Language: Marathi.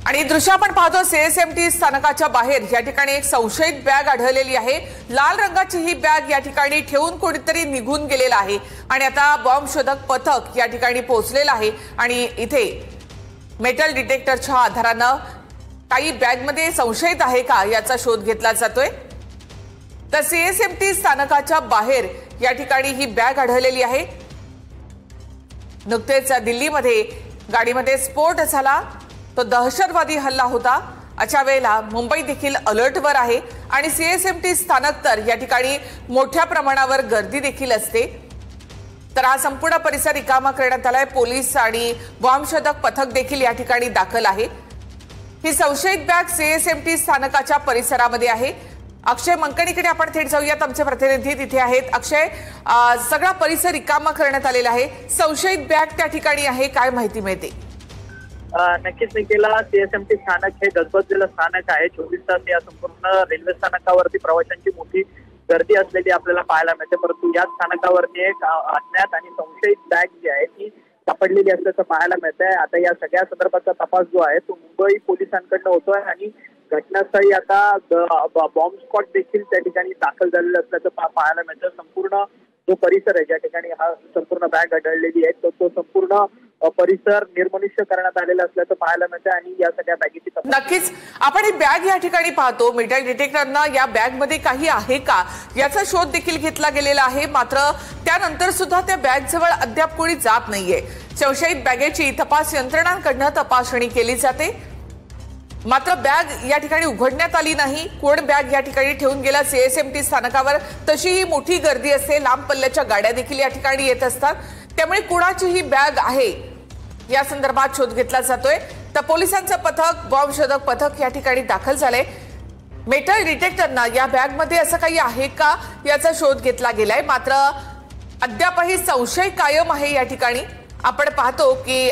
आणि दृश्य आपण पाहतो सीएसएमटी स्थानकाच्या बाहेर या ठिकाणी एक संशयित बॅग आढळलेली आहे। लाल रंगाची ही बॅग या ठिकाणी ठेवून कोणीतरी निघून गेलेला आहे आणि आता बॉम्ब शोधक पथक या ठिकाणी पोहोचलेलं आहे आणि इथे मेटल डिटेक्टरच्या आधाराने काही बॅगमध्ये संशयित आहे का याचा शोध घेतला जातोय। तर सीएसएमटी स्थानकाच्या बाहेर या ठिकाणी ही बॅग आढळलेली आहे। नुकतेच दिल्लीमध्ये गाडीमध्ये स्फोट झाला, तो दहशतवादी हल्ला होता। अशा वेळेला मुंबई देखील अलर्टवर आहे आणि सीएसएमटी स्थानक तर या ठिकाणी मोठ्या प्रमाणावर गर्दी देखील असते। तर हा संपूर्ण परिसर रिकामा करण्यात आलाय। पोलीस आणि बॉम्ब शोधक पथक देखील या ठिकाणी दाखल आहे। ही संशयित बॅग सीएसएमटी स्थानकाच्या परिसरामध्ये आहे। अक्षय मंकणीकडे आपण थेट जाऊयात, आमचे प्रतिनिधी तिथे आहेत। अक्षय, सगळा परिसर रिकामा करण्यात आलेला आहे, संशयित बॅग त्या ठिकाणी आहे, काय माहिती मिळते? नक्कीच निकेला, सीएसएमटी स्थानक हे गजबजलेलं स्थानक आहे। 24 तास या संपूर्ण रेल्वे स्थानकावरती प्रवाशांची मोठी गर्दी असलेली आपल्याला पाहायला मिळते, परंतु या स्थानकावरती एक अज्ञात आणि संशयित बॅग जी आहे ती सापडलेली असल्याचं पाहायला मिळतंय। आता या सगळ्या संदर्भाचा तपास जो आहे तो मुंबई पोलिसांकडनं होतोय आणि घटनास्थळी आता बॉम्ब स्क्वॉड देखील त्या ठिकाणी दाखल झालेलं असल्याचं पाहायला मिळतं। संपूर्ण जो परिसर आहे ज्या ठिकाणी हा संपूर्ण बॅग आढळलेली आहे तो संपूर्ण परिसर निर्मनुष्य करण्यात आलेला असल्याचं पाहायला मिळतं आणि या सगळ्या बॅगेची नक्कीच आपण ही बॅग या ठिकाणी पाहतो। मेटल डिटेक्टरनं या बॅग मध्ये काही आहे का याचा शोध देखील घेतला गेलेला आहे, मात्र त्यानंतर सुद्धा त्या बॅग जवळ अद्याप कोणी जात नाहीये। संशयित बॅगेची तपास यंत्रणांकडून तपासणी केली जाते, मात्र बॅग या ठिकाणी उघडण्यात आली नाही। कोण बॅग या ठिकाणी ठेवून गेला सीएसएमटी स्थानकावर? तशी ही मोठी गर्दी असते, लांब पल्ल्याच्या गाड्या देखील या ठिकाणी येत असतात, त्यामुळे कुणाची ही बॅग आहे या संदर्भात शोध घेतला जातोय। तर पोलिसांचं पथक, बॉम्ब शोधक पथक या ठिकाणी दाखल झालंय। मेटल डिटेक्टरना या बॅग मध्ये असं काही आहे का याचा शोध घेतला गेलाय, मात्र अद्यापही संशय कायम आहे। या ठिकाणी आपण पाहतो की